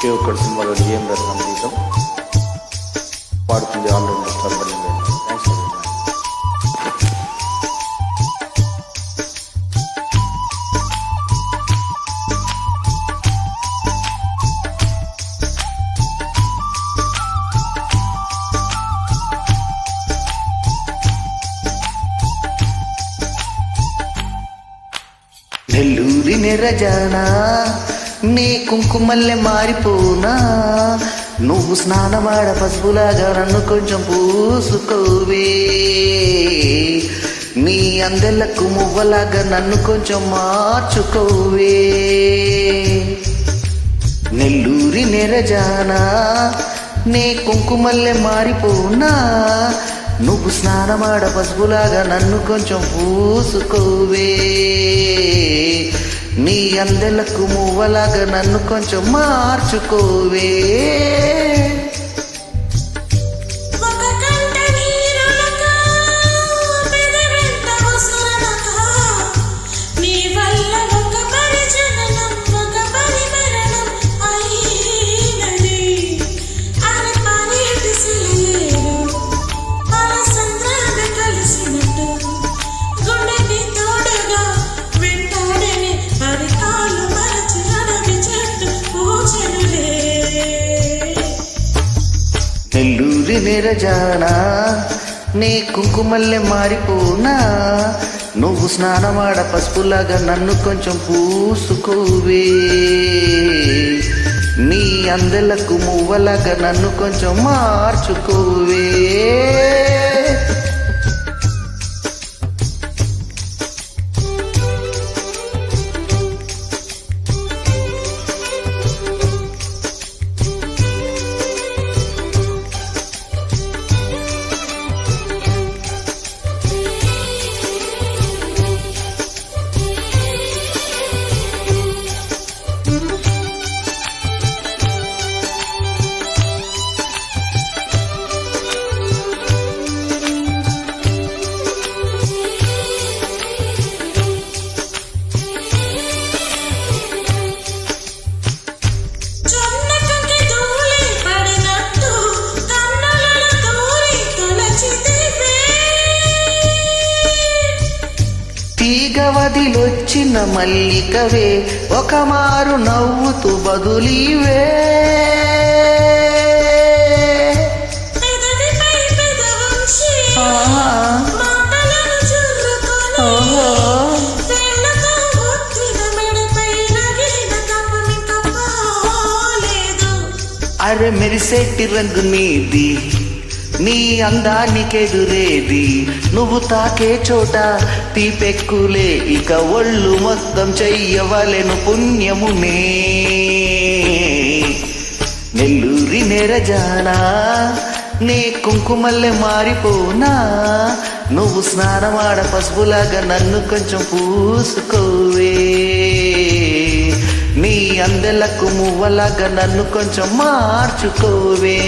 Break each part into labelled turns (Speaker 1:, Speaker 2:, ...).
Speaker 1: ఒకే ఒక్కటి సినిమాలో ఏం రత్నం గీతం పాడుతుంది ఆల్రౌండర్ సర్వలింగ. థ్యాంక్స్ ఫర్
Speaker 2: నెల్లూరి నెరజానా నీ కుంకుమల్లె మారిపోనా, నువ్వు స్నానమాడ పసుపులాగా నన్ను కొంచెం పూసుకోవే, నీ అందెలకు మువ్వలాగా నన్ను కొంచెం మార్చుకోవే. నెల్లూరి నెరజానా నీ కుంకుమల్లె మారిపోనా, నువ్వు స్నానమాడ పసుపులాగా నన్ను కొంచెం పూసుకోవే, నీ అందెలకు మువ్వలాగా నన్ను కొంచెం మార్చుకోవే. నెల్లూరి నెరజానా నీ కుంకుమల్లె మారిపోనా, నువ్వు స్నానమాడ పసుపులాగా నన్ను కొంచెం పూసుకోవే, నీ అందెలకు మువ్వలాగా నన్ను కొంచెం మార్చుకోవే. తీగవదిలొచ్చిన మల్లికవే ఒక మారు నవ్వుతూ బదులీవే, అరె మెరిసేటి రంగు నీది, నీ అందానికెదురేది, నువ్వు తాకే చోట తీపెక్కులే, ఇక ఒళ్ళు మొత్తం చెయ్యవలెను పుణ్యమునే. నెల్లూరి నెరజానా నీ కుంకుమల్లె మారిపోనా, నువ్వు స్నానమాడ పసుపులాగా నన్ను కొంచెం పూసుకోవే, నీ అందెలకు మువ్వలాగా నన్ను కొంచెం మార్చుకోవే.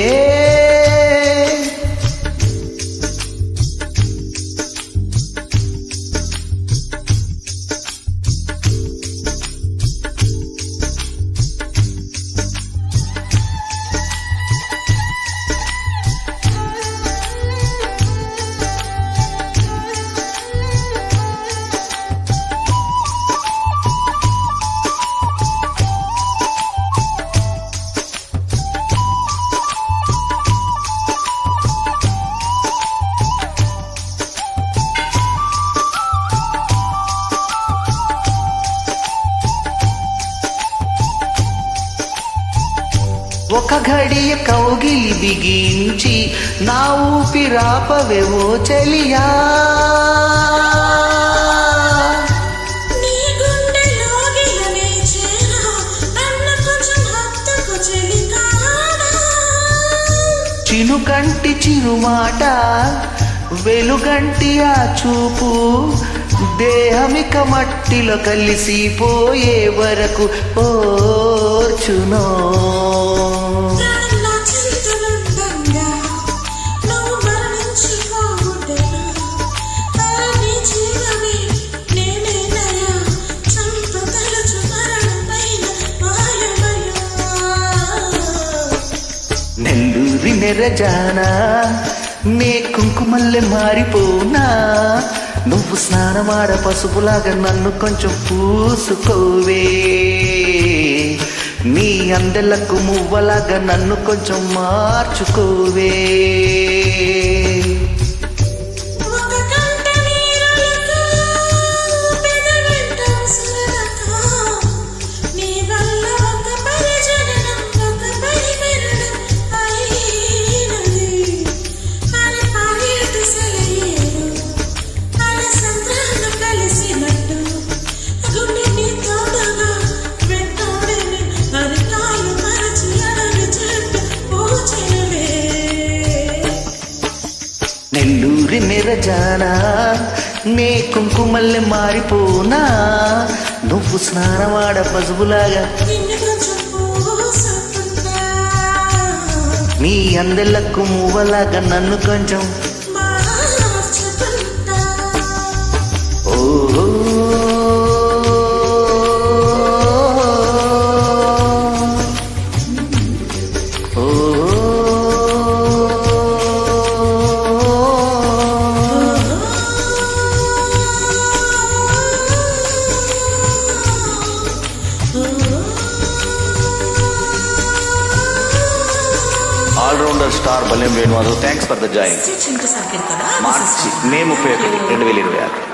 Speaker 2: ఒక ఘడియ కౌగిలి బిగించి నా ఊపిరాపవేవో చెలియా, చినుకంటి చిరుమాట వెలుగంటి ఆ చూపు, దేహమిక మట్టిలో కలిసిపోయే వరకు ఓర్చునో. నెరజానా నే కుంకుమల్లె మారిపోనా నువ్వు స్నానమాడ పసుపులాగా నన్ను కొంచెం పూసుకోవే నీ అందెలకు మువ్వలాగా నన్ను కొంచెం మార్చుకోవే నెల్లూరి నెరజానా నే కుంకుమల్లె మారిపోనా నువ్వు స్నానమాడ పసుపులాగా నీ అందెలకు మువ్వలాగా నన్ను కొంచెం ఓ ఆల్రౌండర్ స్టార్ బలెం Venumadhav thanks for the join మార్చి మే 31, 2026